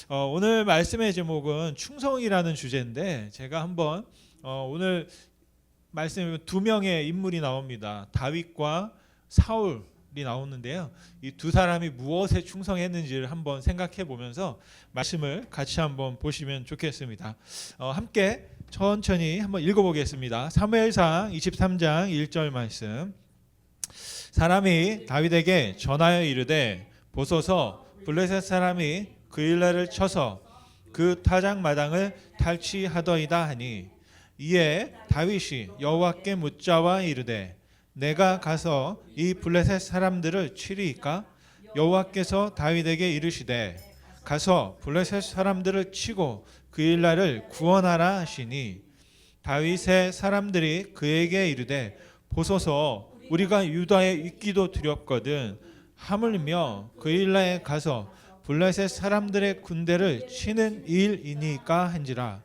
오늘 말씀의 제목은 충성이라는 주제인데 제가 한번 오늘 말씀에 두 명의 인물이 나옵니다. 다윗과 사울이 나오는데요. 이 두 사람이 무엇에 충성했는지를 한번 생각해 보면서 말씀을 같이 한번 보시면 좋겠습니다. 함께 천천히 한번 읽어보겠습니다. 사무엘상 23장 1절 말씀. 사람이 다윗에게 전하여 이르되 보소서 블레셋 사람이 그 일날을 쳐서 그 타작 마당을 탈취하더이다 하니 이에 다윗이 여호와께 묻자와 이르되 내가 가서 이 블레셋 사람들을 치리이까? 여호와께서 다윗에게 이르시되 가서 블레셋 사람들을 치고 그 일날을 구원하라 하시니 다윗의 사람들이 그에게 이르되 보소서 우리가 유다에 있기도 두렵거든 하물며 그 일날에 가서 블레셋 사람들의 군대를 치는 일이니까 한지라.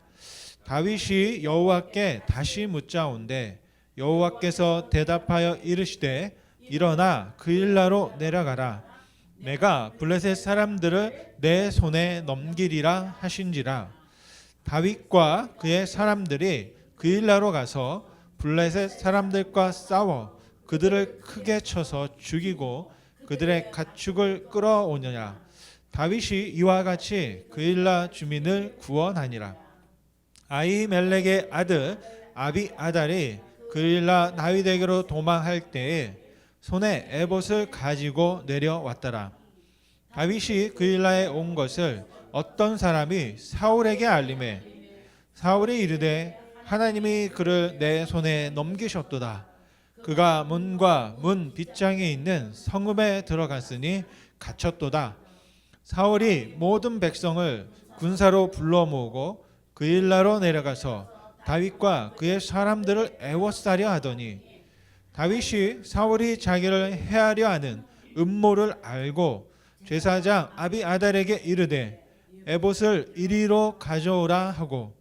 다윗이 여호와께 다시 묻자온대 여호와께서 대답하여 이르시되 일어나 그 일나로 내려가라. 내가 블레셋 사람들을 내 손에 넘기리라 하신지라. 다윗과 그의 사람들이 그 일나로 가서 블레셋 사람들과 싸워 그들을 크게 쳐서 죽이고 그들의 가축을 끌어오느냐. 다윗이 이와 같이 그 일라 주민을 구원하니라. 아히멜렉의 아들 아비아달이 그 일라 다윗에게로 도망할 때에 손에 에봇을 가지고 내려왔더라. 다윗이 그 일라에 온 것을 어떤 사람이 사울에게 알림해 사울이 이르되 하나님이 그를 내 손에 넘기셨도다. 그가 문과 문 빗장에 있는 성읍에 들어갔으니 갇혔도다. 사울이 모든 백성을 군사로 불러 모으고 그 일나로 내려가서 다윗과 그의 사람들을 애워싸려 하더니 다윗이 사울이 자기를 해하려 하는 음모를 알고 제사장 아비아달에게 이르되 에봇을 이리로 가져오라 하고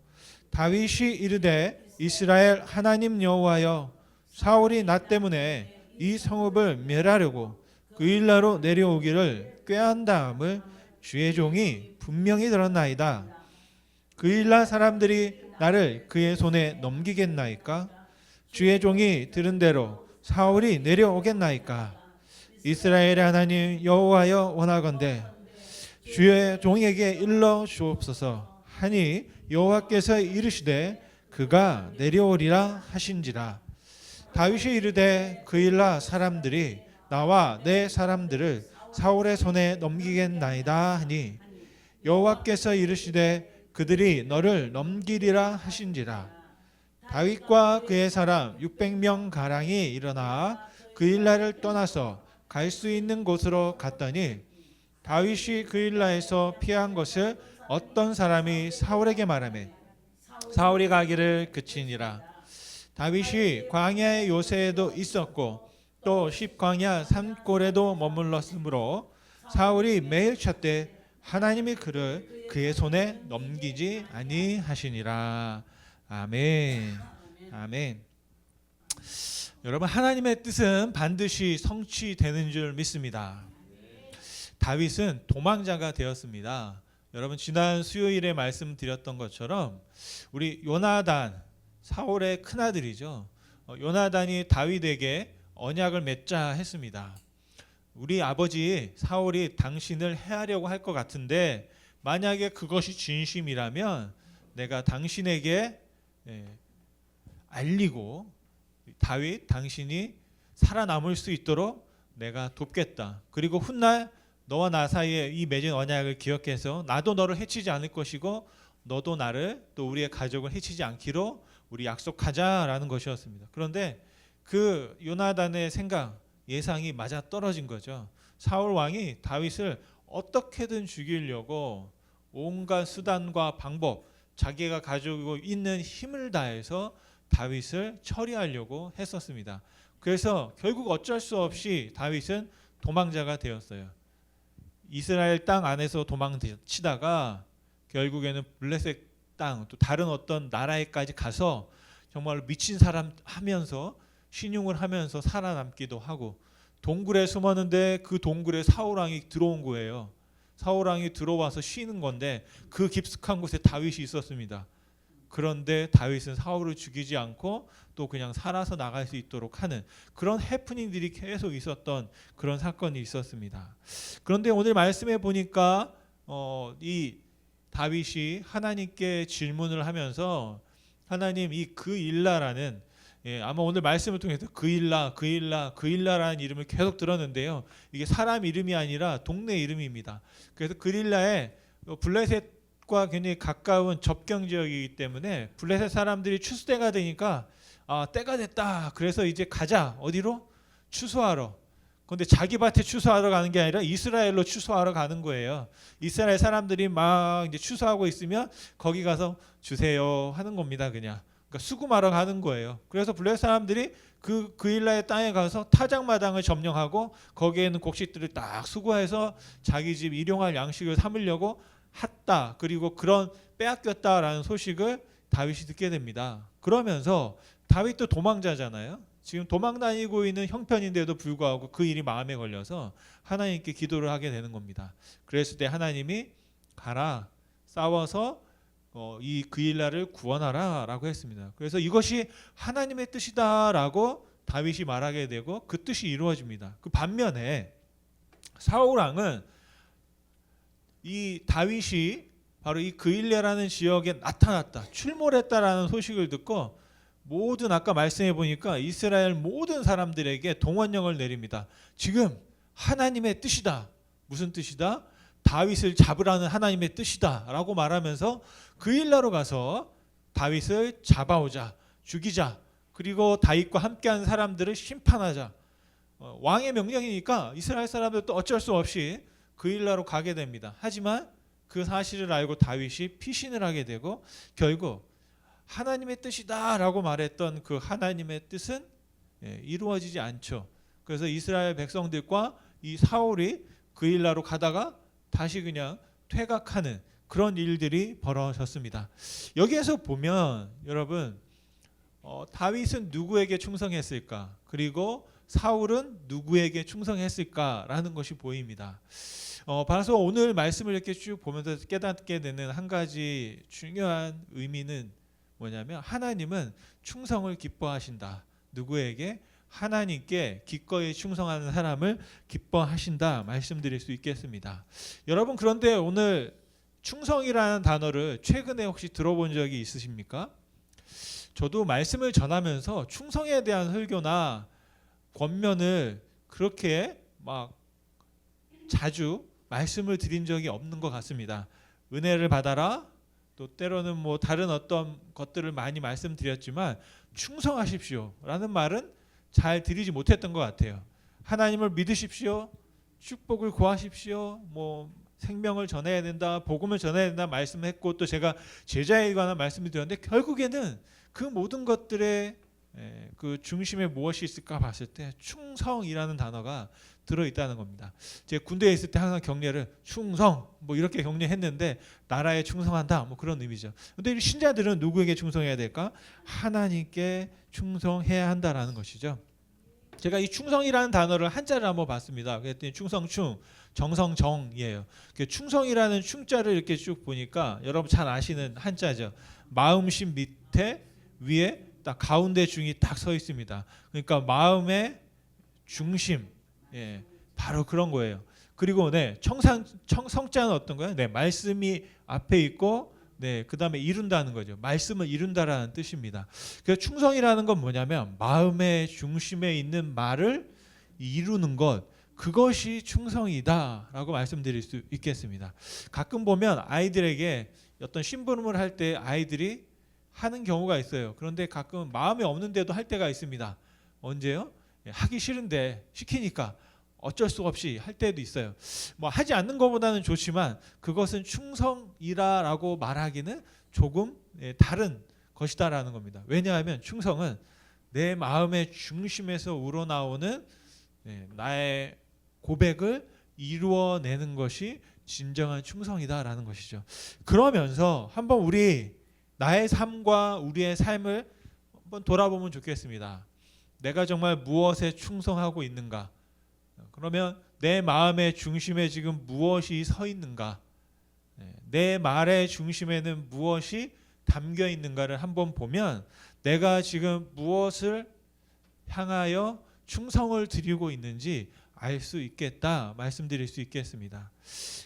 다윗이 이르되 이스라엘 하나님 여호와여 사울이 나 때문에 이 성읍을 멸하려고 그 일나로 내려오기를 꾀한 다음을 주의 종이 분명히 들었나이다. 그 일나 사람들이 나를 그의 손에 넘기겠나이까? 주의 종이 들은 대로 사울이 내려오겠나이까? 이스라엘의 하나님 여호와여 원하건대 주의 종에게 일러 주옵소서 하니 여호와께서 이르시되 그가 내려오리라 하신지라. 다윗이 이르되 그 일나 사람들이 나와 내 사람들을 사울의 손에 넘기겠나이다 하니 여호와께서 이르시되 그들이 너를 넘기리라 하신지라. 다윗과 그의 사람 600명 가량이 일어나 그 일나를 떠나서 갈 수 있는 곳으로 갔더니 다윗이 그 일나에서 피한 것을 어떤 사람이 사울에게 말하며 사울이 가기를 그치니라. 다윗이 광야의 요새에도 있었고 또 십광야 산골에도 머물렀으므로 사울이 매일 찾되 하나님이 그를 그의 손에 넘기지 아니하시니라. 아멘. 아멘. 여러분 하나님의 뜻은 반드시 성취되는 줄 믿습니다. 다윗은 도망자가 되었습니다. 여러분 지난 수요일에 말씀드렸던 것처럼 우리 요나단 사울의 큰아들이죠. 요나단이 다윗에게 언약을 맺자 했습니다. 우리 아버지 사울이 당신을 해하려고 할 것 같은데 만약에 그것이 진심이라면 내가 당신에게 알리고 다윗 당신이 살아남을 수 있도록 내가 돕겠다. 그리고 훗날 너와 나 사이에 이 맺은 언약을 기억해서 나도 너를 해치지 않을 것이고 너도 나를 또 우리의 가족을 해치지 않기로 우리 약속하자라는 것이었습니다. 그런데 그 요나단의 생각 예상이 맞아 떨어진 거죠. 사울 왕이 다윗을 어떻게든 죽이려고 온갖 수단과 방법 자기가 가지고 있는 힘을 다해서 다윗을 처리하려고 했었습니다. 그래서 결국 어쩔 수 없이 다윗은 도망자가 되었어요. 이스라엘 땅 안에서 도망치다가 결국에는 블레셋 땅 또 다른 어떤 나라에까지 가서 정말 미친 사람 하면서 신용을 하면서 살아남기도 하고 동굴에 숨었는데 그 동굴에 사울 왕이 들어온 거예요. 사울 왕이 들어와서 쉬는 건데 그 깊숙한 곳에 다윗이 있었습니다. 그런데 다윗은 사울을 죽이지 않고 또 그냥 살아서 나갈 수 있도록 하는 그런 해프닝들이 계속 있었던 그런 사건이 있었습니다. 그런데 오늘 말씀해 보니까 이 다윗이 하나님께 질문을 하면서 하나님 이 그일라라는 아마 오늘 말씀을 통해서 그일라라는 이름을 계속 들었는데요. 이게 사람 이름이 아니라 동네 이름입니다. 그래서 그릴라에 블레셋과 굉장히 가까운 접경 지역이기 때문에 블레셋 사람들이 추수때가 되니까 때가 됐다. 그래서 이제 가자. 어디로? 추수하러. 그런데 자기 밭에 추수하러 가는 게 아니라 이스라엘로 추수하러 가는 거예요. 이스라엘 사람들이 막 이제 추수하고 있으면 거기 가서 주세요 하는 겁니다. 그러니까 수금하러 가는 거예요. 그래서 블레셋 사람들이 그 그일라의 땅에 가서 타작마당을 점령하고 거기에 있는 곡식들을 딱 수거해서 자기 집 일용할 양식을 삼으려고 했다. 그리고 그런 빼앗겼다라는 소식을 다윗이 듣게 됩니다. 그러면서 다윗도 도망자잖아요. 지금 도망 다니고 있는 형편인데도 불구하고 그 일이 마음에 걸려서 하나님께 기도를 하게 되는 겁니다. 그랬을 때 하나님이 가라 싸워서 이 그일라를 구원하라 라고 했습니다. 그래서 이것이 하나님의 뜻이다라고 다윗이 말하게 되고 그 뜻이 이루어집니다. 그 반면에 사울 왕은 이 다윗이 바로 이 그일라라는 지역에 나타났다 출몰했다라는 소식을 듣고 모든 아까 말씀해 보니까 이스라엘 모든 사람들에게 동원령을 내립니다. 지금 하나님의 뜻이다. 무슨 뜻이다? 다윗을 잡으라는 하나님의 뜻이다 라고 말하면서 그일라로 가서 다윗을 잡아오자, 죽이자, 그리고 다윗과 함께하는 사람들을 심판하자. 왕의 명령이니까 이스라엘 사람들도 어쩔 수 없이 그일라로 가게 됩니다. 하지만 그 사실을 알고 다윗이 피신을 하게 되고 결국 하나님의 뜻이다 라고 말했던 그 하나님의 뜻은 이루어지지 않죠. 그래서 이스라엘 백성들과 이 사울이 그일라로 가다가 다시 그냥 퇴각하는 그런 일들이 벌어졌습니다. 여기에서 보면 여러분 다윗은 누구에게 충성했을까? 그리고 사울은 누구에게 충성했을까라는 것이 보입니다. 바라서 오늘 말씀을 이렇게 쭉 보면서 깨닫게 되는 한 가지 중요한 의미는 뭐냐면 하나님은 충성을 기뻐하신다. 누구에게? 하나님께 기꺼이 충성하는 사람을 기뻐하신다 말씀드릴 수 있겠습니다. 여러분 그런데 오늘 충성이라는 단어를 최근에 혹시 들어본 적이 있으십니까? 저도 말씀을 전하면서 충성에 대한 설교나 권면을 그렇게 막 자주 말씀을 드린 적이 없는 것 같습니다. 은혜를 받아라. 또 때로는 뭐 다른 어떤 것들을 많이 말씀드렸지만 충성하십시오라는 말은 잘 드리지 못했던 것 같아요. 하나님을 믿으십시오. 축복을 구하십시오. 뭐 생명을 전해야 된다. 복음을 전해야 된다 말씀했고 또 제가 제자에 관한 말씀을 드렸는데 결국에는 그 모든 것들의 그 중심에 무엇이 있을까 봤을 때 충성이라는 단어가 들어있다는 겁니다. 제가 군대에 있을 때 항상 격려를 충성 뭐 이렇게 격려했는데 나라에 충성한다 뭐 그런 의미죠. 그런데 신자들은 누구에게 충성해야 될까? 하나님께 충성해야 한다라는 것이죠. 제가 이 충성이라는 단어를 한자를 한번 봤습니다. 그랬더니 충성충, 정성정이에요. 충성이라는 충자를 이렇게 쭉 보니까 여러분 잘 아시는 한자죠. 마음심 밑에 위에 딱 가운데 중이 딱 서 있습니다. 그러니까 마음의 중심, 바로 그런 거예요. 그리고 성자는 어떤 거예요? 말씀이 앞에 있고, 그 다음에 이룬다는 거죠. 말씀을 이룬다라는 뜻입니다. 그래서 충성이라는 건 뭐냐면 마음의 중심에 있는 말을 이루는 것, 그것이 충성이다라고 말씀드릴 수 있겠습니다. 가끔 보면 아이들에게 어떤 심부름을 할 때 아이들이 하는 경우가 있어요. 그런데 가끔 마음에 없는데도 할 때가 있습니다. 언제요? 하기 싫은데 시키니까 어쩔 수 없이 할 때도 있어요. 뭐 하지 않는 것보다는 좋지만 그것은 충성이라고 말하기는 조금 다른 것이다라는 겁니다. 왜냐하면 충성은 내 마음의 중심에서 우러나오는 나의 고백을 이루어내는 것이 진정한 충성이다라는 것이죠. 그러면서 한번 우리 나의 삶과 우리의 삶을 한번 돌아보면 좋겠습니다. 내가 정말 무엇에 충성하고 있는가? 그러면 내 마음의 중심에 지금 무엇이 서 있는가? 내 말의 중심에는 무엇이 담겨 있는가를 한번 보면 내가 지금 무엇을 향하여 충성을 드리고 있는지 알 수 있겠다 말씀드릴 수 있겠습니다.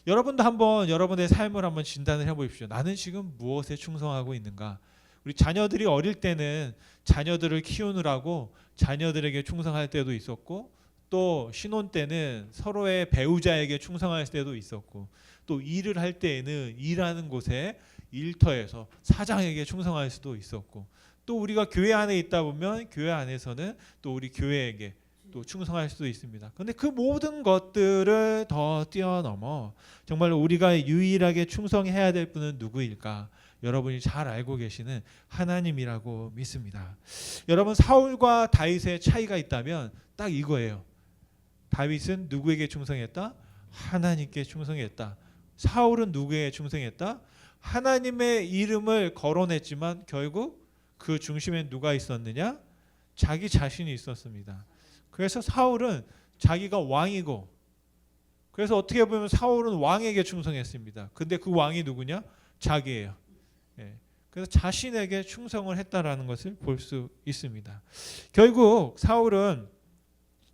여러분도 한번 여러분의 삶을 한번 진단을 해보십시오. 나는 지금 무엇에 충성하고 있는가? 우리 자녀들이 어릴 때는 자녀들을 키우느라고 자녀들에게 충성할 때도 있었고, 또 신혼 때는 서로의 배우자에게 충성할 때도 있었고, 또 일을 할 때에는 일하는 곳에 일터에서 사장에게 충성할 수도 있었고, 또 우리가 교회 안에 있다 보면 교회 안에서는 또 우리 교회에게 또 충성할 수도 있습니다. 그런데 그 모든 것들을 더 뛰어넘어 정말 우리가 유일하게 충성해야 될 분은 누구일까? 여러분이 잘 알고 계시는 하나님이라고 믿습니다. 여러분, 사울과 다윗의 차이가 있다면 딱 이거예요. 다윗은 누구에게 충성했다? 하나님께 충성했다. 사울은 누구에게 충성했다? 하나님의 이름을 거론했지만 결국 그 중심에 누가 있었느냐? 자기 자신이 있었습니다. 그래서 사울은 자기가 왕이고, 그래서 어떻게 보면 사울은 왕에게 충성했습니다. 근데 그 왕이 누구냐? 자기예요. 그래서 자신에게 충성을 했다라는 것을 볼 수 있습니다. 결국 사울은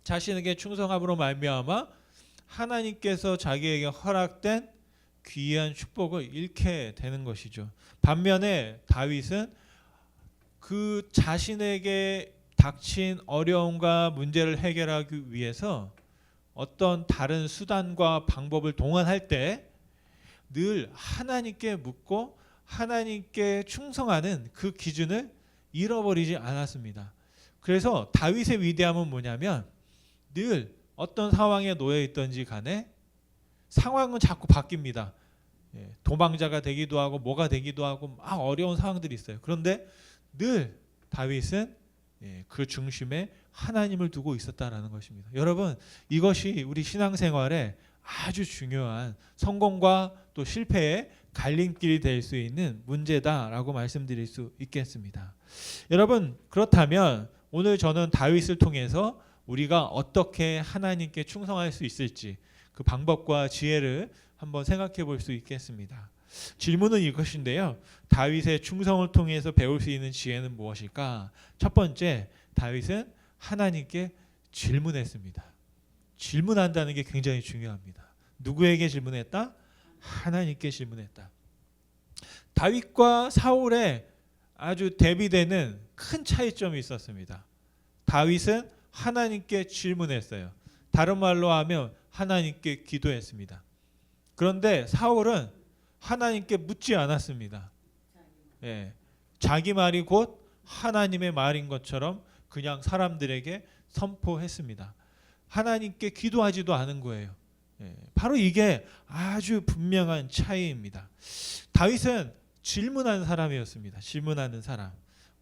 자신에게 충성함으로 말미암아 하나님께서 자기에게 허락된 귀한 축복을 잃게 되는 것이죠. 반면에 다윗은 그 자신에게 닥친 어려움과 문제를 해결하기 위해서 어떤 다른 수단과 방법을 동원할 때 늘 하나님께 묻고 하나님께 충성하는 그 기준을 잃어버리지 않았습니다. 그래서 다윗의 위대함은 뭐냐면 늘 어떤 상황에 놓여 있든지 간에 상황은 자꾸 바뀝니다. 도망자가 되기도 하고 뭐가 되기도 하고 막 어려운 상황들이 있어요. 그런데 늘 다윗은 그 중심에 하나님을 두고 있었다라는 것입니다. 여러분, 이것이 우리 신앙생활에 아주 중요한 성공과 또 실패의 갈림길이 될 수 있는 문제다라고 말씀드릴 수 있겠습니다. 여러분, 그렇다면 오늘 저는 다윗을 통해서 우리가 어떻게 하나님께 충성할 수 있을지 그 방법과 지혜를 한번 생각해 볼 수 있겠습니다. 질문은 이것인데요. 다윗의 충성을 통해서 배울 수 있는 지혜는 무엇일까? 첫 번째, 다윗은 하나님께 질문했습니다. 질문한다는 게 굉장히 중요합니다. 누구에게 질문했다? 하나님께 질문했다. 다윗과 사울의 아주 대비되는 큰 차이점이 있었습니다. 다윗은 하나님께 질문했어요. 다른 말로 하면 하나님께 기도했습니다. 그런데 사울은 하나님께 묻지 않았습니다. 자기 말이 곧 하나님의 말인 것처럼 그냥 사람들에게 선포했습니다. 하나님께 기도하지도 않은 거예요. 바로 이게 아주 분명한 차이입니다. 다윗은 질문하는 사람이었습니다. 질문하는 사람.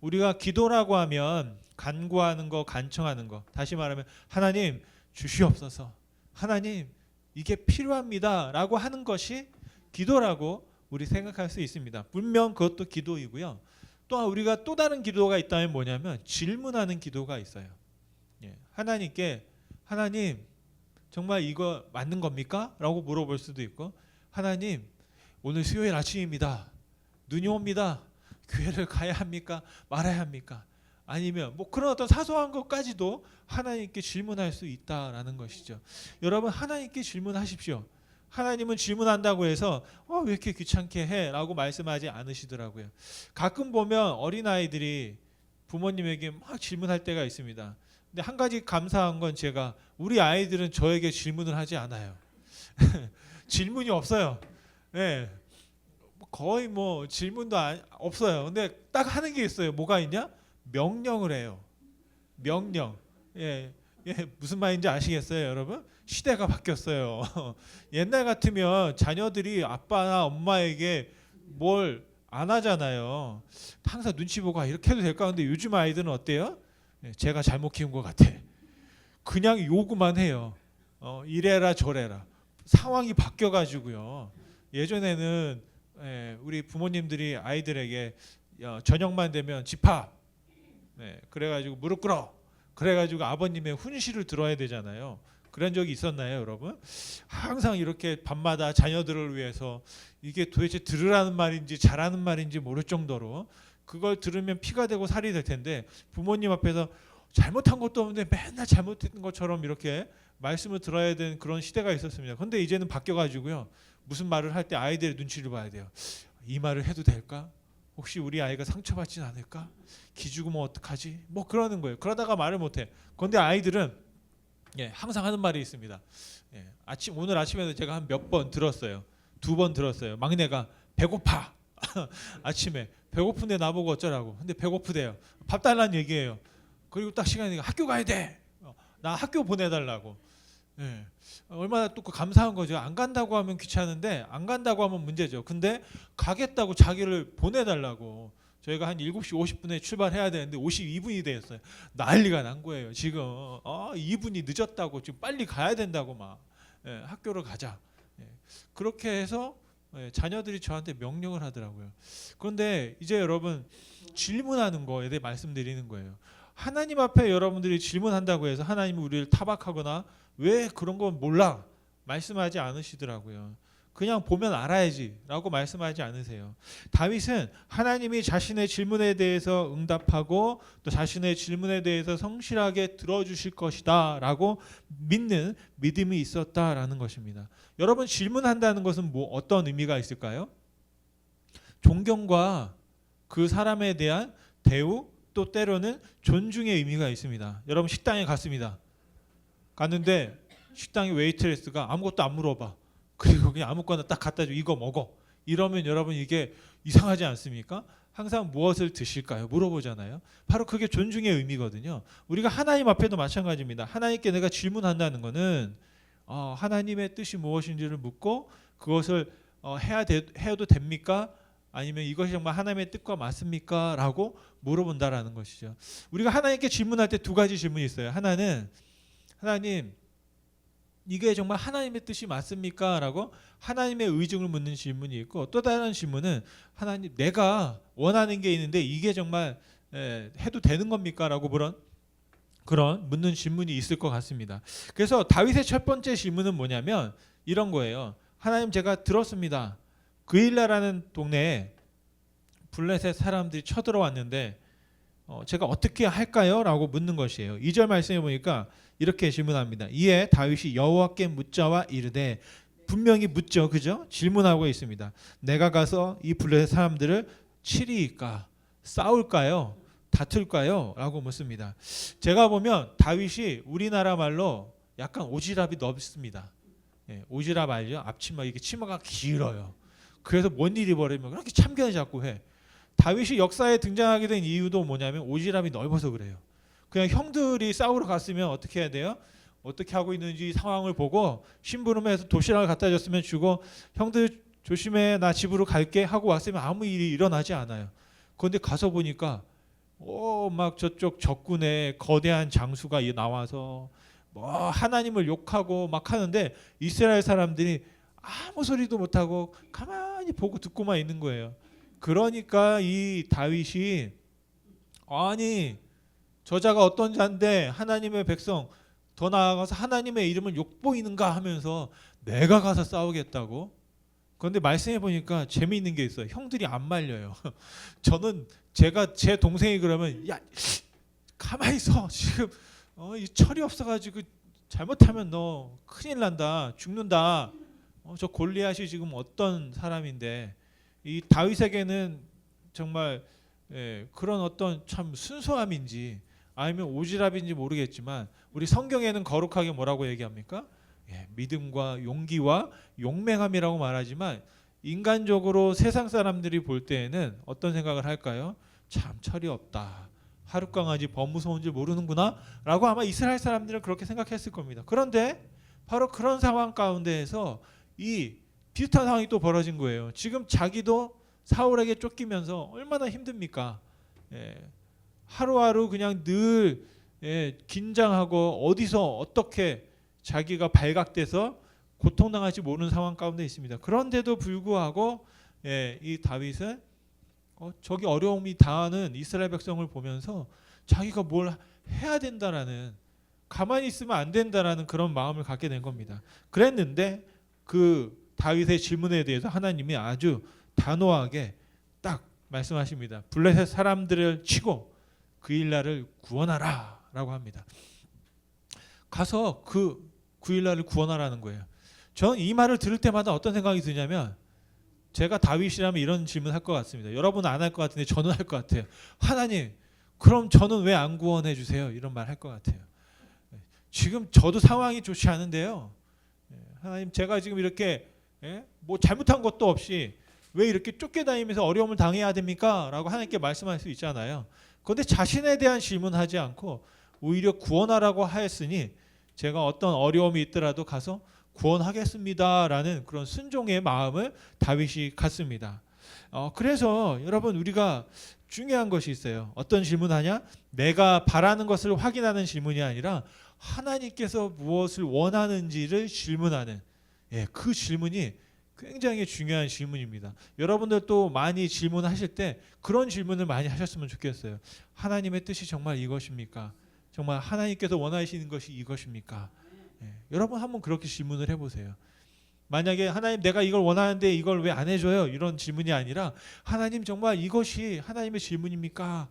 우리가 기도라고 하면 간구하는 거, 간청하는 거. 다시 말하면 하나님 주시옵소서. 하나님 이게 필요합니다. 라고 하는 것이 기도라고 우리 생각할 수 있습니다. 분명 그것도 기도이고요. 또한 우리가 또 다른 기도가 있다면 뭐냐면 질문하는 기도가 있어요. 하나님께 하나님 정말 이거 맞는 겁니까? 라고 물어볼 수도 있고, 하나님 오늘 수요일 아침입니다. 눈이 옵니다. 교회를 가야 합니까? 말아야 합니까? 아니면 뭐 그런 어떤 사소한 것까지도 하나님께 질문할 수 있다라는 것이죠. 여러분, 하나님께 질문하십시오. 하나님은 질문한다고 해서 왜 이렇게 귀찮게 해? 라고 말씀하지 않으시더라고요. 가끔 보면 어린아이들이 부모님에게 막 질문할 때가 있습니다. 근데 한 가지 감사한 건 제가 우리 아이들은 저에게 질문을 하지 않아요. 질문이 없어요. 거의 뭐 질문도 없어요. 근데 딱 하는 게 있어요. 뭐가 있냐? 명령을 해요. 명령. 무슨 말인지 아시겠어요, 여러분? 시대가 바뀌었어요. 옛날 같으면 자녀들이 아빠나 엄마에게 뭘 안 하잖아요. 항상 눈치 보고 이렇게 해도 될까? 근데 요즘 아이들은 어때요? 제가 잘못 키운 것 같아. 그냥 요구만 해요. 이래라 저래라. 상황이 바뀌어가지고요. 예전에는 우리 부모님들이 아이들에게 저녁만 되면 집합. 그래가지고 무릎 꿇어. 그래가지고 아버님의 훈시를 들어야 되잖아요. 그런 적이 있었나요, 여러분? 항상 이렇게 밤마다 자녀들을 위해서 이게 도대체 들으라는 말인지 잘하는 말인지 모를 정도로 그걸 들으면 피가 되고 살이 될 텐데 부모님 앞에서 잘못한 것도 없는데 맨날 잘못했던 것처럼 이렇게 말씀을 들어야 되는 그런 시대가 있었습니다. 그런데 이제는 바뀌어가지고요. 무슨 말을 할 때 아이들의 눈치를 봐야 돼요. 이 말을 해도 될까? 혹시 우리 아이가 상처받진 않을까? 기죽으면 어떡하지? 뭐 그러는 거예요. 그러다가 말을 못해. 그런데 아이들은 항상 하는 말이 있습니다. 오늘 아침에도 제가 한 몇 번 들었어요. 2번 들었어요. 막내가 배고파. 아침에 배고픈데 나보고 어쩌라고. 근데 배고프대요. 밥 달라는 얘기예요. 그리고 딱 시간이 학교 가야 돼. 나 학교 보내달라고. 얼마나 또 감사한 거죠. 안 간다고 하면 귀찮은데 안 간다고 하면 문제죠. 근데 가겠다고 자기를 보내달라고. 저희가 한 7시 50분에 출발해야 되는데 52분이 되었어요. 난리가 난 거예요. 지금 2분이 늦었다고 지금 빨리 가야 된다고 막 학교를 가자. 그렇게 해서 자녀들이 저한테 명령을 하더라고요. 그런데 이제 여러분 질문하는 거에 대해 말씀드리는 거예요. 하나님 앞에 여러분들이 질문한다고 해서 하나님이 우리를 타박하거나 왜 그런 건 몰라 말씀하지 않으시더라고요. 그냥 보면 알아야지 라고 말씀하지 않으세요. 다윗은 하나님이 자신의 질문에 대해서 응답하고 또 자신의 질문에 대해서 성실하게 들어주실 것이다 라고 믿는 믿음이 있었다라는 것입니다. 여러분 질문한다는 것은 뭐 어떤 의미가 있을까요? 존경과 그 사람에 대한 대우 또 때로는 존중의 의미가 있습니다. 여러분 식당에 갔습니다. 갔는데 식당의 웨이트레스가 아무것도 안 물어봐. 그리고 그냥 아무거나 딱 갖다 줘. 이거 먹어. 이러면 여러분 이게 이상하지 않습니까? 항상 무엇을 드실까요? 물어보잖아요. 바로 그게 존중의 의미거든요. 우리가 하나님 앞에도 마찬가지입니다. 하나님께 내가 질문한다는 것은 하나님의 뜻이 무엇인지를 묻고 그것을 해도 됩니까? 아니면 이것이 정말 하나님의 뜻과 맞습니까? 라고 물어본다라는 것이죠. 우리가 하나님께 질문할 때 2가지 질문이 있어요. 하나는 하나님 이게 정말 하나님의 뜻이 맞습니까? 라고 하나님의 의중을 묻는 질문이 있고 또 다른 질문은 하나님 내가 원하는 게 있는데 이게 정말 해도 되는 겁니까? 라고 그런 묻는 질문이 있을 것 같습니다. 그래서 다윗의 첫 번째 질문은 뭐냐면 이런 거예요. 하나님 제가 들었습니다. 그일라라는 동네에 블레셋 사람들이 쳐들어왔는데 제가 어떻게 할까요? 라고 묻는 것이에요. 2절 말씀해 보니까 이렇게 질문합니다. 이에 다윗이 여호와께 묻자와 이르되 분명히 묻죠. 그죠? 질문하고 있습니다. 내가 가서 이 블레셋 사람들을 치리일까? 싸울까요? 다툴까요? 라고 묻습니다. 제가 보면 다윗이 우리나라 말로 약간 오지랖이 넓습니다. 오지랖 알죠? 앞치마 이게 치마가 길어요. 그래서 뭔 일이 벌어지면 그렇게 참견을 자꾸 해. 다윗이 역사에 등장하게 된 이유도 뭐냐면 오지랖이 넓어서 그래요. 그냥 형들이 싸우러 갔으면 어떻게 해야 돼요? 어떻게 하고 있는지 상황을 보고 심부름해서 도시락을 갖다 줬으면 주고 형들 조심해 나 집으로 갈게 하고 왔으면 아무 일이 일어나지 않아요. 그런데 가서 보니까 막 저쪽 적군의 거대한 장수가 나와서 뭐 하나님을 욕하고 막 하는데 이스라엘 사람들이 아무 소리도 못하고 가만히 보고 듣고만 있는 거예요. 그러니까 이 다윗이 아니 저자가 어떤 자인데 하나님의 백성 더 나아가서 하나님의 이름을 욕보이는가 하면서 내가 가서 싸우겠다고. 그런데 말씀해 보니까 재미있는 게 있어요. 형들이 안 말려요. 저는 제 동생이 그러면 야 가만히 있어 지금 이 철이 없어가지고 잘못하면 너 큰일 난다 죽는다. 저 골리앗이 지금 어떤 사람인데 이 다윗에게는 정말 그런 어떤 참 순수함인지 아니면 오지랖인지 모르겠지만 우리 성경에는 거룩하게 뭐라고 얘기합니까? 믿음과 용기와 용맹함이라고 말하지만 인간적으로 세상 사람들이 볼 때에는 어떤 생각을 할까요? 참 철이 없다. 하룻강아지 범무서운 줄 모르는구나 라고 아마 이스라엘 사람들은 그렇게 생각했을 겁니다. 그런데 바로 그런 상황 가운데에서 이 비슷한 상황이 또 벌어진 거예요. 지금 자기도 사울에게 쫓기면서 얼마나 힘듭니까? 하루하루 그냥 늘 긴장하고 어디서 어떻게 자기가 발각돼서 고통당할지 모르는 상황 가운데 있습니다. 그런데도 불구하고 이 다윗은 저기 어려움이 당하는 이스라엘 백성을 보면서 자기가 뭘 해야 된다라는 가만히 있으면 안 된다라는 그런 마음을 갖게 된 겁니다. 그랬는데 그 다윗의 질문에 대해서 하나님이 아주 단호하게 딱 말씀하십니다. 블레셋 사람들을 치고 그 일날을 구원하라라고 합니다. 가서 그 일날을 구원하라는 거예요. 저는 이 말을 들을 때마다 어떤 생각이 드냐면 제가 다윗이라면 이런 질문 할 것 같습니다. 여러분은 안 할 것 같은데 저는 할 것 같아요. 하나님, 그럼 저는 왜 안 구원해 주세요? 이런 말 할 것 같아요. 지금 저도 상황이 좋지 않은데요. 하나님, 제가 지금 이렇게 뭐 잘못한 것도 없이 왜 이렇게 쫓겨다니면서 어려움을 당해야 됩니까? 라고 하나님께 말씀할 수 있잖아요. 그런데 자신에 대한 질문하지 않고 오히려 구원하라고 하였으니 제가 어떤 어려움이 있더라도 가서 구원하겠습니다라는 그런 순종의 마음을 다윗이 갖습니다. 그래서 여러분, 우리가 중요한 것이 있어요. 어떤 질문하냐? 내가 바라는 것을 확인하는 질문이 아니라 하나님께서 무엇을 원하는지를 질문하는, 그 질문이 굉장히 중요한 질문입니다. 여러분들도 많이 질문하실 때 그런 질문을 많이 하셨으면 좋겠어요. 하나님의 뜻이 정말 이것입니까? 정말 하나님께서 원하시는 것이 이것입니까? 여러분 한번 그렇게 질문을 해보세요. 만약에 하나님, 내가 이걸 원하는데 이걸 왜 안 해줘요? 이런 질문이 아니라 하나님, 정말 이것이 하나님의 질문입니까?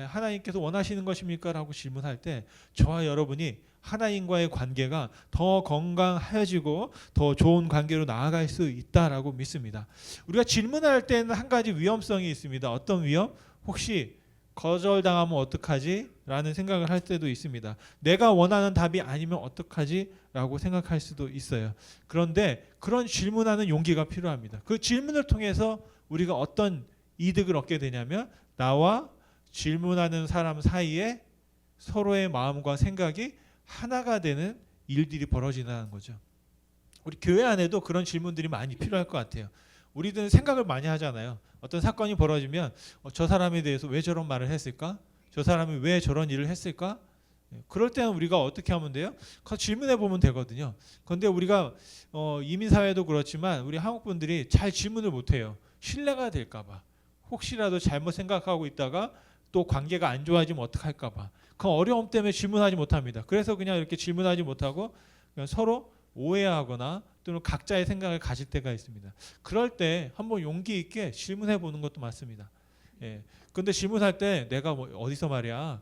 하나님께서 원하시는 것입니까? 라고 질문할 때 저와 여러분이 하나님과의 관계가 더 건강해지고 더 좋은 관계로 나아갈 수 있다라고 믿습니다. 우리가 질문할 때는 한 가지 위험성이 있습니다. 어떤 위험? 혹시 거절당하면 어떡하지? 라는 생각을 할 때도 있습니다. 내가 원하는 답이 아니면 어떡하지? 라고 생각할 수도 있어요. 그런데 그런 질문하는 용기가 필요합니다. 그 질문을 통해서 우리가 어떤 이득을 얻게 되냐면 나와 질문하는 사람 사이에 서로의 마음과 생각이 하나가 되는 일들이 벌어진다는 거죠. 우리 교회 안에도 그런 질문들이 많이 필요할 것 같아요. 우리들은 생각을 많이 하잖아요. 어떤 사건이 벌어지면 저 사람에 대해서 왜 저런 말을 했을까? 저 사람이 왜 저런 일을 했을까? 그럴 때는 우리가 어떻게 하면 돼요? 질문해 보면 되거든요. 그런데 우리가 이민사회도 그렇지만 우리 한국 분들이 잘 질문을 못해요. 신뢰가 될까 봐. 혹시라도 잘못 생각하고 있다가 또 관계가 안 좋아지면 어떡할까 봐. 그 어려움 때문에 질문하지 못합니다. 그래서 그냥 이렇게 질문하지 못하고 그냥 서로 오해하거나 또는 각자의 생각을 가질 때가 있습니다. 그럴 때 한번 용기 있게 질문해 보는 것도 맞습니다. 근데 질문할 때 내가 뭐 어디서 말이야,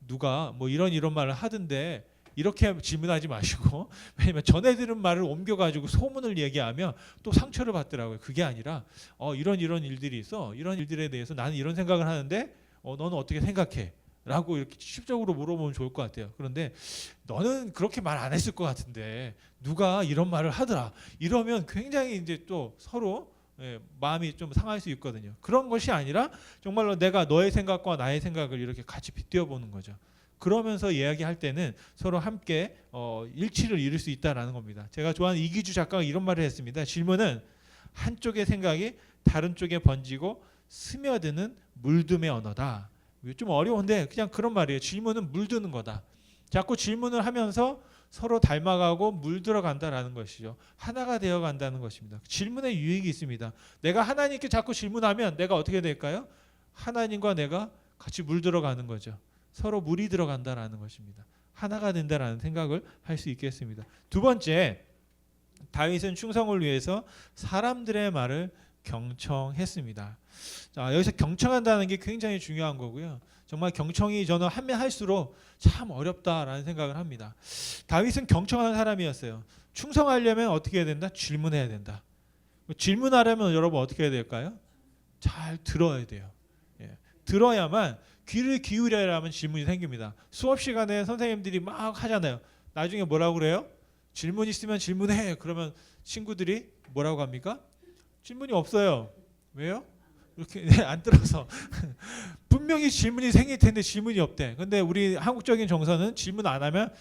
누가 뭐 이런 말을 하던데, 이렇게 질문하지 마시고, 왜냐면 전에 들은 말을 옮겨가지고 소문을 얘기하면 또 상처를 받더라고요. 그게 아니라 이런 일들이 있어. 이런 일들에 대해서 나는 이런 생각을 하는데 너는 어떻게 생각해? 라고 이렇게 직접적으로 물어보면 좋을 것 같아요. 그런데 너는 그렇게 말 안 했을 것 같은데 누가 이런 말을 하더라. 이러면 굉장히 이제 또 서로 마음이 좀 상할 수 있거든요. 그런 것이 아니라 정말로 내가 너의 생각과 나의 생각을 이렇게 같이 빗대어 보는 거죠. 그러면서 이야기할 때는 서로 함께 일치를 이룰 수 있다라는 겁니다. 제가 좋아하는 이기주 작가가 이런 말을 했습니다. 질문은 한쪽의 생각이 다른 쪽에 번지고 스며드는 물듬의 언어다. 좀 어려운데 그냥 그런 말이에요. 질문은 물드는 거다. 자꾸 질문을 하면서 서로 닮아가고 물들어 간다라는 것이죠. 하나가 되어 간다는 것입니다. 질문에 유익이 있습니다. 내가 하나님께 자꾸 질문하면 내가 어떻게 될까요? 하나님과 내가 같이 물들어 가는 거죠. 서로 물이 들어간다라는 것입니다. 하나가 된다라는 생각을 할 수 있겠습니다. 두 번째, 다윗은 충성을 위해서 사람들의 말을 경청했습니다. 자, 여기서 경청한다는 게 굉장히 중요한 거고요. 정말 경청이 저는 하면 할수록 참 어렵다라는 생각을 합니다. 다윗은 경청하는 사람이었어요. 충성하려면 어떻게 해야 된다? 질문해야 된다. 질문하려면 여러분 어떻게 해야 될까요? 잘 들어야 돼요. 들어야만, 귀를 기울여야만 질문이 생깁니다. 수업 시간에 선생님들이 막 하잖아요. 나중에 뭐라고 그래요? 질문 있으면 질문해. 그러면 친구들이 뭐라고 합니까? 질문이 없어요. 왜요? 이렇게 안 들어서. 분명히 질문이 생길 텐데 질문이 없대. 근데 우리 한국적인 정서는 질문 안 하면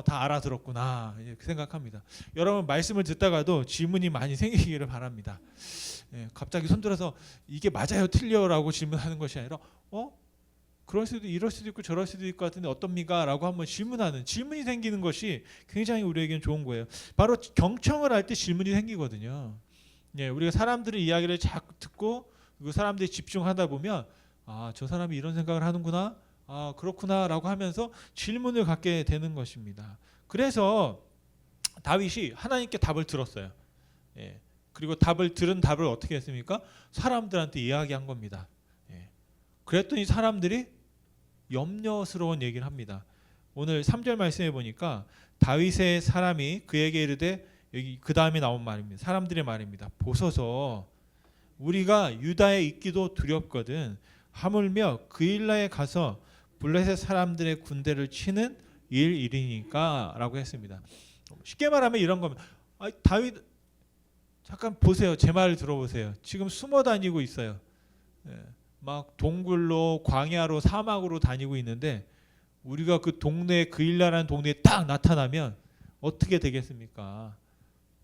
다 알아들었구나 이렇게 생각합니다. 여러분 말씀을 듣다가도 질문이 많이 생기기를 바랍니다. 갑자기 손들어서 이게 맞아요 틀려라고 질문하는 것이 아니라 그럴 수도, 이럴 수도 있고 저럴 수도 있고 같은데 어떻습니까? 라고 한번 질문하는, 질문이 생기는 것이 굉장히 우리에겐 좋은 거예요. 바로 경청을 할 때 질문이 생기거든요. 우리가 사람들의 이야기를 자꾸 듣고 그 사람들이 집중하다 보면 저 사람이 이런 생각을 하는구나. 아, 그렇구나라고 하면서 질문을 갖게 되는 것입니다. 그래서 다윗이 하나님께 답을 들었어요. 예. 그리고 들은 답을 어떻게 했습니까? 사람들한테 이야기한 겁니다. 예. 그랬더니 사람들이 염려스러운 얘기를 합니다. 오늘 3절 말씀해 보니까 다윗의 사람이 그에게 이르되, 여기 그 다음에 나온 말입니다. 사람들의 말입니다. 보소서, 우리가 유다에 있기도 두렵거든 하물며 그일라에 가서 블레셋 사람들의 군대를 치는 일이니까 라고 했습니다. 쉽게 말하면 이런 겁니다. 다윗, 잠깐 보세요. 제 말을 들어보세요. 지금 숨어 다니고 있어요. 막 동굴로, 광야로, 사막으로 다니고 있는데 우리가 그 동네, 그일라라는 동네에 딱 나타나면 어떻게 되겠습니까?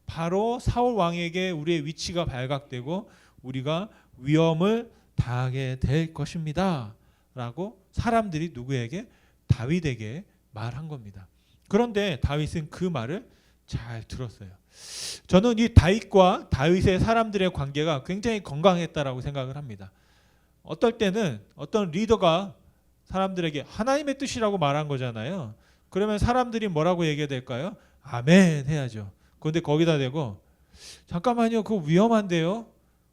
바로 사울 왕에게 우리의 위치가 발각되고 우리가 위험을 당하게 될 것입니다 라고 사람들이 누구에게? 다윗에게 말한 겁니다. 그런데 다윗은 그 말을 잘 들었어요. 저는 이 다윗과 다윗의 사람들의 관계가 굉장히 건강했다라고 생각을 합니다. 어떨 때는 어떤 리더가 사람들에게 하나님의 뜻이라고 말한 거잖아요. 그러면 사람들이 뭐라고 얘기해야 될까요? 아멘 해야죠. 그런데 거기다 대고 잠깐만요, 그거 위험한데요,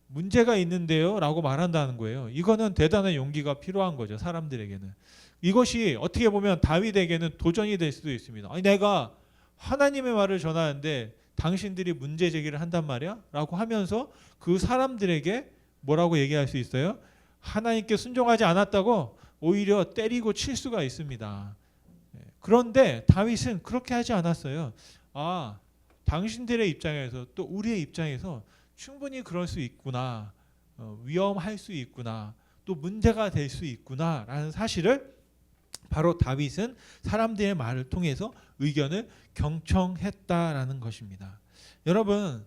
문제가 있는데요 라고 말한다는 거예요. 이거는 대단한 용기가 필요한 거죠, 사람들에게는. 이것이 어떻게 보면 다윗에게는 도전이 될 수도 있습니다. 아니, 내가 하나님의 말을 전하는데 당신들이 문제 제기를 한단 말이야? 라고 하면서 그 사람들에게 뭐라고 얘기할 수 있어요? 하나님께 순종하지 않았다고 오히려 때리고 칠 수가 있습니다. 그런데 다윗은 그렇게 하지 않았어요. 아, 당신들의 입장에서 또 우리의 입장에서 충분히 그럴 수 있구나, 위험할 수 있구나, 또 문제가 될 수 있구나 라는 사실을 바로 다윗은 사람들의 말을 통해서 의견을 경청했다라는 것입니다. 여러분,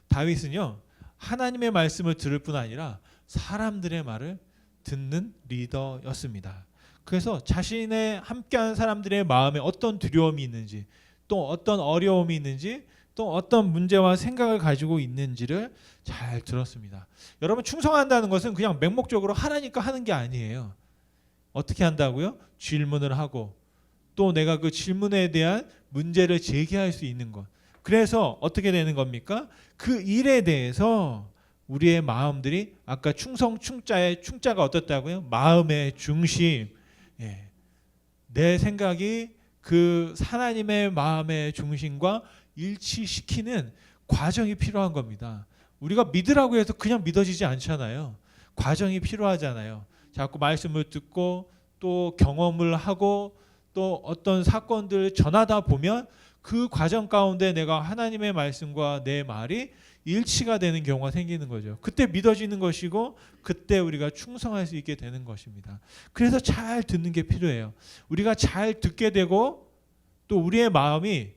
다윗은요, 하나님의 말씀을 들을 뿐 아니라 사람들의 말을 듣는 리더였습니다. 그래서 자신의 함께하는 사람들의 마음에 어떤 두려움이 있는지, 또 어떤 어려움이 있는지, 또 어떤 문제와 생각을 가지고 있는지를 잘 들었습니다. 여러분, 충성한다는 것은 그냥 맹목적으로 하라니까 하는 게 아니에요. 어떻게 한다고요? 질문을 하고 또 내가 그 질문에 대한 문제를 제기할 수 있는 것. 그래서 어떻게 되는 겁니까? 그 일에 대해서 우리의 마음들이, 아까 충성 충자의 충자가 어떻다고요? 마음의 중심. 예. 내 생각이 그 하나님의 마음의 중심과 일치시키는 과정이 필요한 겁니다. 우리가 믿으라고 해서 그냥 믿어지지 않잖아요. 과정이 필요하잖아요. 자꾸 말씀을 듣고 또 경험을 하고 또 어떤 사건들을 전하다 보면 그 과정 가운데 내가 하나님의 말씀과 내 말이 일치가 되는 경우가 생기는 거죠. 그때 믿어지는 것이고 그때 우리가 충성할 수 있게 되는 것입니다. 그래서 잘 듣는 게 필요해요. 우리가 잘 듣게 되고 또 우리의 마음이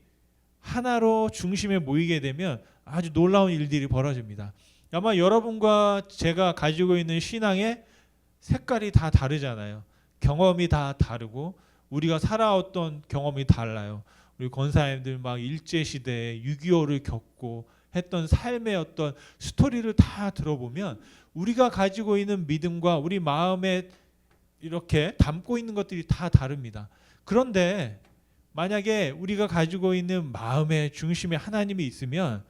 하나로 중심에 모이게 되면 아주 놀라운 일들이 벌어집니다. 아마 여러분과 제가 가지고 있는 신앙의 색깔이 다 다르잖아요. 경험이 다 다르고 우리가 살아왔던 경험이 달라요. 우리 권사님들 막 일제시대에 6.25를 겪고 했던 삶의 어떤 스토리를 다 들어보면 우리가 가지고 있는 믿음과 우리 마음에 이렇게 담고 있는 것들이 다 다릅니다. 그런데 만약에 우리가 가지고 있는 마음의 중심에 하나님이 있으면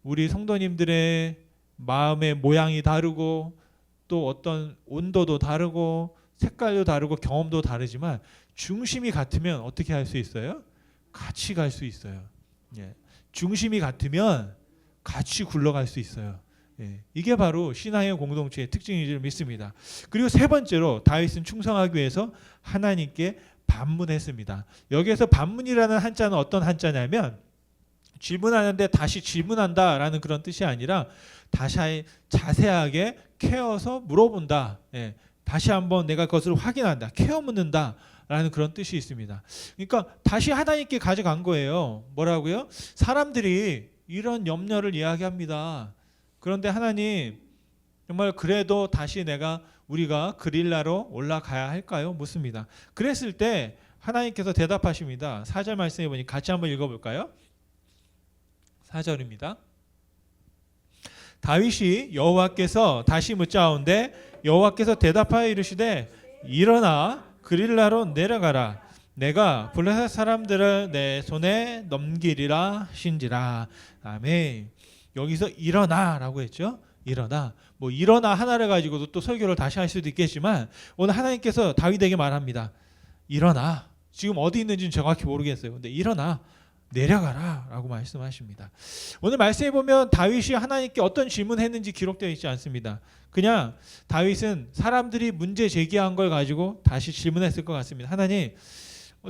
우리 성도님들의 마음의 모양이 다르고 또 어떤 온도도 다르고 색깔도 다르고 경험도 다르지만 중심이 같으면 어떻게 할 수 있어요? 같이 갈 수 있어요. 예. 중심이 같으면 같이 굴러갈 수 있어요. 예. 이게 바로 신앙의 공동체의 특징인 줄 믿습니다. 그리고 세 번째로 다윗은 충성하기 위해서 하나님께 반문했습니다. 여기에서 반문이라는 한자는 어떤 한자냐면 질문하는데 다시 질문한다라는 그런 뜻이 아니라 다시 자세하게 캐어서 물어본다. 예. 다시 한번 내가 그것을 확인한다. 캐어 묻는다. 라는 그런 뜻이 있습니다. 그러니까 다시 하나님께 가져간 거예요. 뭐라고요? 사람들이 이런 염려를 이야기합니다. 그런데 하나님, 정말 그래도 다시 우리가 그릴라로 올라가야 할까요? 묻습니다. 그랬을 때 하나님께서 대답하십니다. 4절 말씀해 보니 같이 한번 읽어볼까요? 4절입니다. 다윗이 여호와께서 다시 묻자온데 여호와께서 대답하여 이르시되 일어나 그릴라로 내려가라. 내가 블레셋 사람들을 내 손에 넘기리라 하신지라. 아멘. 여기서 일어나라고 했죠. 일어나. 뭐 일어나 하나를 가지고도 또 설교를 다시 할 수도 있겠지만 오늘 하나님께서 다윗에게 말합니다. 일어나. 지금 어디 있는지는 정확히 모르겠어요. 근데 일어나. 내려가라 라고 말씀하십니다. 오늘 말씀해 보면 다윗이 하나님께 어떤 질문했는지 기록되어 있지 않습니다. 그냥 다윗은 사람들이 문제 제기한 걸 가지고 다시 질문했을 것 같습니다. 하나님,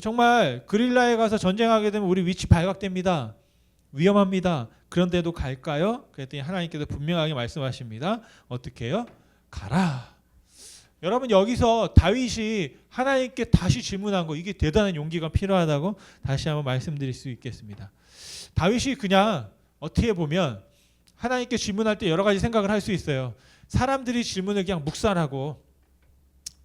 정말 그릴라에 가서 전쟁하게 되면 우리 위치 발각됩니다. 위험합니다. 그런데도 갈까요? 그랬더니 하나님께서 분명하게 말씀하십니다. 어떻게 해요? 가라. 여러분, 여기서 다윗이 하나님께 다시 질문한 거, 이게 대단한 용기가 필요하다고 다시 한번 말씀드릴 수 있겠습니다. 다윗이 그냥 어떻게 보면 하나님께 질문할 때 여러 가지 생각을 할 수 있어요. 사람들이 질문을 그냥 묵살하고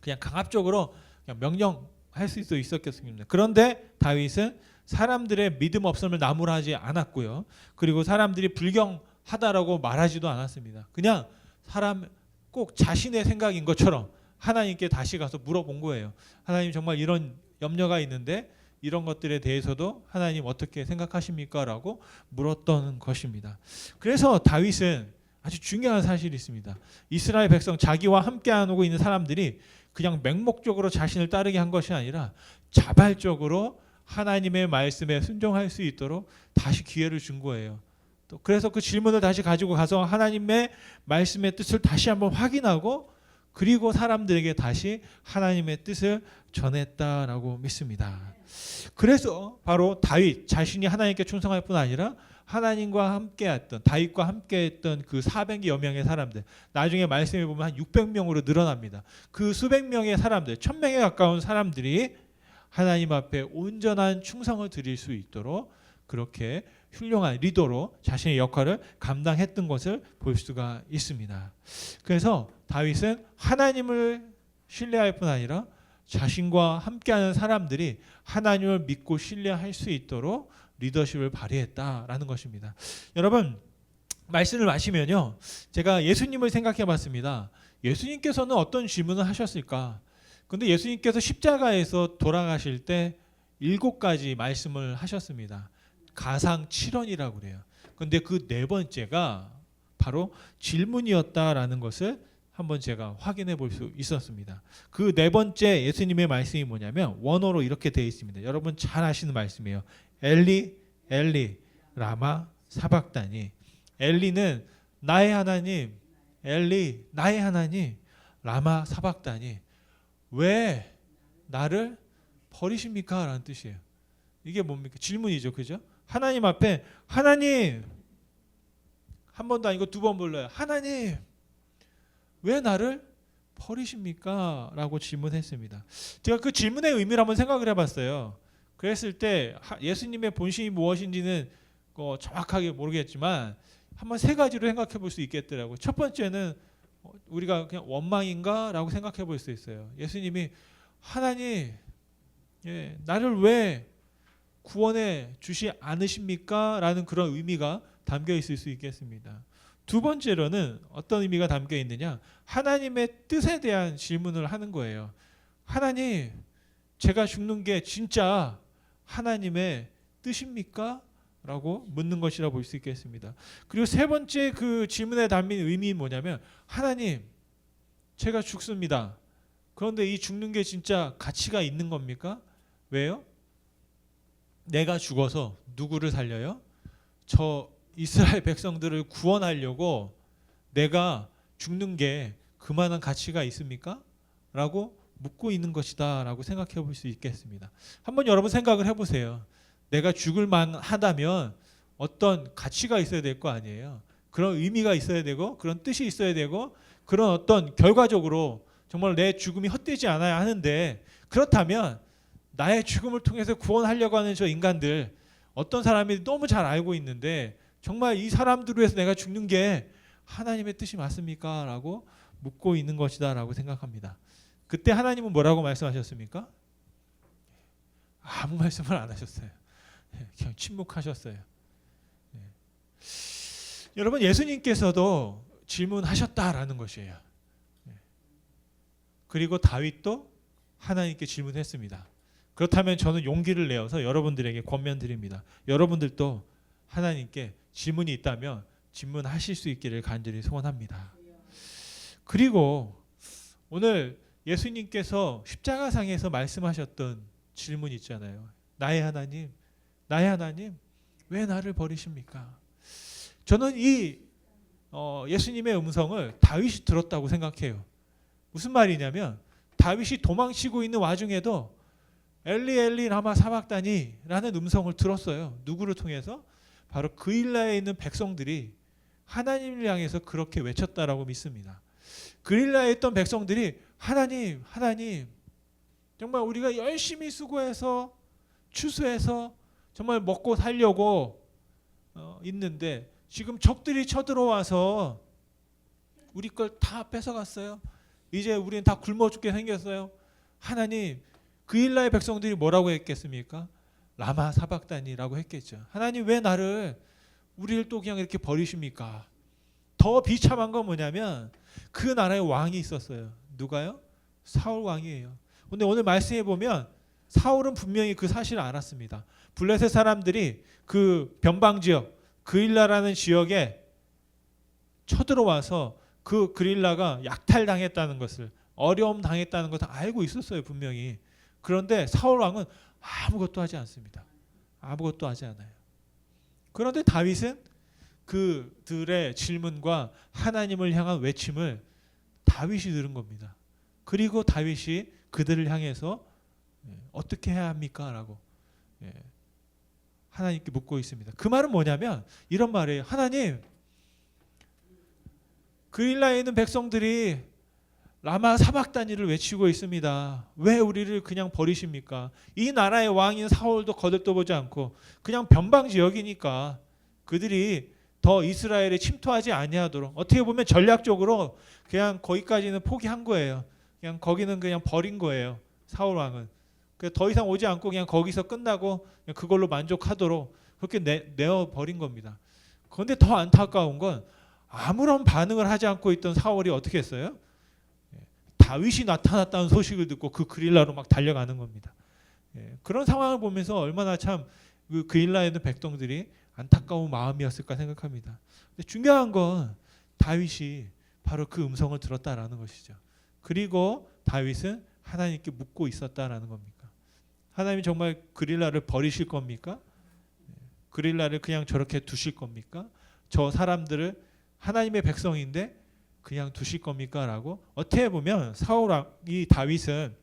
그냥 강압적으로 그냥 명령할 수도 있었겠습니다. 그런데 다윗은 사람들의 믿음 없음을 나무라지 않았고요. 그리고 사람들이 불경하다라고 말하지도 않았습니다. 그냥 사람 꼭 자신의 생각인 것처럼 하나님께 다시 가서 물어본 거예요. 하나님, 정말 이런 염려가 있는데 이런 것들에 대해서도 하나님 어떻게 생각하십니까? 라고 물었던 것입니다. 그래서 다윗은 아주 중요한 사실이 있습니다. 이스라엘 백성, 자기와 함께하고 있는 사람들이 그냥 맹목적으로 자신을 따르게 한 것이 아니라 자발적으로 하나님의 말씀에 순종할 수 있도록 다시 기회를 준 거예요. 또 그래서 그 질문을 다시 가지고 가서 하나님의 말씀의 뜻을 다시 한번 확인하고 그리고 사람들에게 다시 하나님의 뜻을 전했다라고 믿습니다. 그래서 바로 다윗 자신이 하나님께 충성할 뿐 아니라 하나님과 함께했던, 다윗과 함께했던 그 400여 명의 사람들, 나중에 말씀해 보면 한 600명으로 늘어납니다. 그 수백 명의 사람들, 1000명에 가까운 사람들이 하나님 앞에 온전한 충성을 드릴 수 있도록 그렇게 훌륭한 리더로 자신의 역할을 감당했던 것을 볼 수가 있습니다. 그래서 다윗은 하나님을 신뢰할 뿐 아니라 자신과 함께하는 사람들이 하나님을 믿고 신뢰할 수 있도록 리더십을 발휘했다라는 것입니다. 여러분, 말씀을 마시면요, 제가 예수님을 생각해 봤습니다. 예수님께서는 어떤 질문을 하셨을까? 근데 예수님께서 십자가에서 돌아가실 때 7가지 말씀을 하셨습니다. 가상 7원이라고 그래요. 근데 그 네 번째가 바로 질문이었다라는 것을 한번 제가 확인해 볼 수 있었습니다. 그 네 번째 예수님의 말씀이 뭐냐면 원어로 이렇게 되어 있습니다. 여러분 잘 아시는 말씀이에요. 엘리 엘리 라마 사박다니. 엘리는 나의 하나님, 엘리 나의 하나님, 라마 사박다니. 왜 나를 버리십니까? 라는 뜻이에요. 이게 뭡니까? 질문이죠. 그죠? 하나님 앞에 하나님, 한 번도 아니고 2번 불러요. 하나님, 왜 나를 버리십니까? 라고 질문했습니다. 제가 그 질문의 의미를 한번 생각을 해봤어요. 그랬을 때 예수님의 본심이 무엇인지는 정확하게 모르겠지만 한번 3가지로 생각해 볼 수 있겠더라고요. 첫 번째는 우리가 그냥 원망인가? 라고 생각해 볼 수 있어요. 예수님이 하나님, 나를 왜 구원해 주시 않으십니까? 라는 그런 의미가 담겨 있을 수 있겠습니다. 2번째로는 어떤 의미가 담겨 있느냐? 하나님의 뜻에 대한 질문을 하는 거예요. 하나님, 제가 죽는 게 진짜 하나님의 뜻입니까? 라고 묻는 것이라 볼 수 있겠습니다. 그리고 3번째 그 질문에 담긴 의미는 뭐냐면 하나님, 제가 죽습니다. 그런데 이 죽는 게 진짜 가치가 있는 겁니까? 왜요? 내가 죽어서 누구를 살려요? 저 이스라엘 백성들을 구원하려고 내가 죽는 게 그만한 가치가 있습니까? 라고 묻고 있는 것이다 라고 생각해 볼 수 있겠습니다. 한번 여러분 생각을 해보세요. 내가 죽을 만하다면 어떤 가치가 있어야 될 거 아니에요. 그런 의미가 있어야 되고 그런 뜻이 있어야 되고 그런 어떤 결과적으로 정말 내 죽음이 헛되지 않아야 하는데, 그렇다면 나의 죽음을 통해서 구원하려고 하는 저 인간들, 어떤 사람이 너무 잘 알고 있는데 정말 이 사람들을 위해서 내가 죽는 게 하나님의 뜻이 맞습니까? 라고 묻고 있는 것이다 라고 생각합니다. 그때 하나님은 뭐라고 말씀하셨습니까? 아무 말씀을 안 하셨어요. 그냥 침묵하셨어요. 여러분, 예수님께서도 질문하셨다라는 것이에요. 그리고 다윗도 하나님께 질문했습니다. 그렇다면 저는 용기를 내어서 여러분들에게 권면드립니다. 여러분들도 하나님께 질문이 있다면 질문하실 수 있기를 간절히 소원합니다. 그리고 오늘 예수님께서 십자가상에서 말씀하셨던 질문 있잖아요. 나의 하나님, 나의 하나님, 왜 나를 버리십니까? 저는 이 예수님의 음성을 다윗이 들었다고 생각해요. 무슨 말이냐면 다윗이 도망치고 있는 와중에도 엘리 엘리 라마 사박다니라는 음성을 들었어요. 누구를 통해서? 바로 그일라에 있는 백성들이 하나님을 향해서 그렇게 외쳤다라고 믿습니다. 그일라에 있던 백성들이 하나님, 하나님, 정말 우리가 열심히 수고해서 추수해서 정말 먹고 살려고 있는데 지금 적들이 쳐들어와서 우리 걸 다 뺏어갔어요. 이제 우리는 다 굶어 죽게 생겼어요. 하나님, 그일라의 백성들이 뭐라고 했겠습니까? 라마 사박단이라고 했겠죠. 하나님 왜 나를 우리를 또 그냥 이렇게 버리십니까? 더 비참한 건 뭐냐면 그 나라에 왕이 있었어요. 누가요? 사울 왕이에요. 근데 오늘 말씀해 보면 사울은 분명히 그 사실을 알았습니다. 블레셋 사람들이 그 변방 지역 그일라라는 지역에 쳐들어와서 그 그릴라가 약탈당했다는 것을 어려움 당했다는 것을 알고 있었어요. 분명히. 그런데 사울 왕은 아무것도 하지 않습니다. 아무것도 하지 않아요. 그런데 다윗은 그들의 질문과 하나님을 향한 외침을 다윗이 들은 겁니다. 그리고 다윗이 그들을 향해서 어떻게 해야 합니까? 라고 하나님께 묻고 있습니다. 그 말은 뭐냐면 이런 말이에요. 하나님, 그일라에 있는 백성들이 라마 사박다니를 외치고 있습니다. 왜 우리를 그냥 버리십니까? 이 나라의 왕인 사울도 거들떠보지 않고 그냥 변방 지역이니까 그들이 더 이스라엘에 침투하지 아니하도록 어떻게 보면 전략적으로 그냥 거기까지는 포기한 거예요. 그냥 거기는 그냥 버린 거예요. 사울 왕은. 더 이상 오지 않고 그냥 거기서 끝나고 그냥 그걸로 만족하도록 그렇게 내어 버린 겁니다. 그런데 더 안타까운 건 아무런 반응을 하지 않고 있던 사울이 어떻게 했어요? 다윗이 나타났다는 소식을 듣고 그 그릴라로 막 달려가는 겁니다. 그런 상황을 보면서 얼마나 참 그 그릴라에 있는 백성들이 안타까운 마음이었을까 생각합니다. 근데 중요한 건 다윗이 바로 그 음성을 들었다라는 것이죠. 그리고 다윗은 하나님께 묻고 있었다라는 겁니까? 하나님이 정말 그릴라를 버리실 겁니까? 그릴라를 그냥 저렇게 두실 겁니까? 저 사람들을 하나님의 백성인데 그냥 두실 겁니까? 라고 어떻게 보면 사울이 다윗은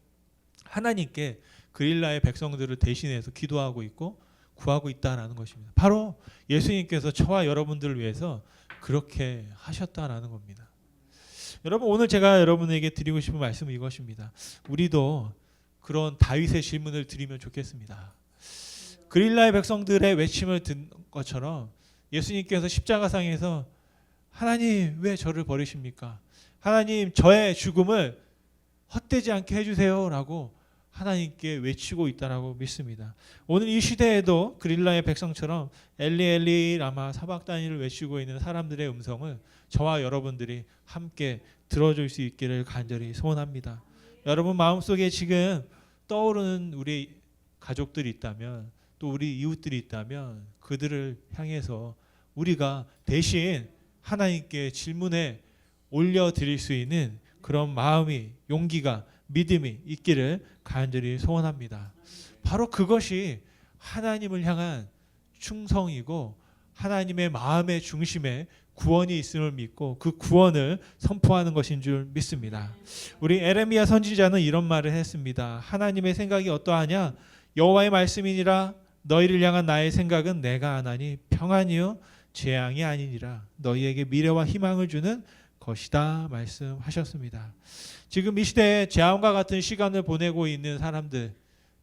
하나님께 그릴라의 백성들을 대신해서 기도하고 있고 구하고 있다라는 것입니다. 바로 예수님께서 저와 여러분들을 위해서 그렇게 하셨다라는 겁니다. 여러분, 오늘 제가 여러분에게 드리고 싶은 말씀은 이것입니다. 우리도 그런 다윗의 질문을 드리면 좋겠습니다. 그릴라의 백성들의 외침을 든 것처럼 예수님께서 십자가상에서 하나님 왜 저를 버리십니까? 하나님 저의 죽음을 헛되지 않게 해주세요 라고 하나님께 외치고 있다라고 믿습니다. 오늘 이 시대에도 그릴라의 백성처럼 엘리 엘리 라마 사박다니를 외치고 있는 사람들의 음성을 저와 여러분들이 함께 들어줄 수 있기를 간절히 소원합니다. 여러분 마음속에 지금 떠오르는 우리 가족들이 있다면 또 우리 이웃들이 있다면 그들을 향해서 우리가 대신 하나님께 질문에 올려드릴 수 있는 그런 마음이 용기가 믿음이 있기를 간절히 소원합니다. 바로 그것이 하나님을 향한 충성이고 하나님의 마음의 중심에 구원이 있음을 믿고 그 구원을 선포하는 것인 줄 믿습니다. 우리 에레미야 선지자는 이런 말을 했습니다. 하나님의 생각이 어떠하냐? 여호와의 말씀이니라. 너희를 향한 나의 생각은 내가 하나니 평안이요 재앙이 아니니라. 너희에게 미래와 희망을 주는 것이다 말씀하셨습니다. 지금 이 시대에 재앙과 같은 시간을 보내고 있는 사람들,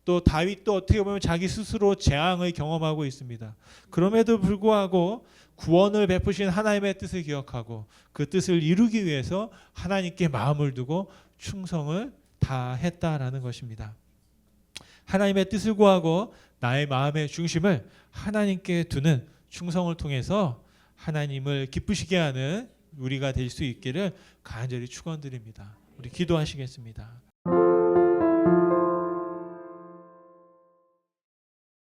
또 다윗도 어떻게 보면 자기 스스로 재앙을 경험하고 있습니다. 그럼에도 불구하고 구원을 베푸신 하나님의 뜻을 기억하고 그 뜻을 이루기 위해서 하나님께 마음을 두고 충성을 다했다라는 것입니다. 하나님의 뜻을 구하고 나의 마음의 중심을 하나님께 두는 충성을 통해서 하나님을 기쁘시게 하는 우리가 될 수 있기를 간절히 축원드립니다. 우리 기도하시겠습니다.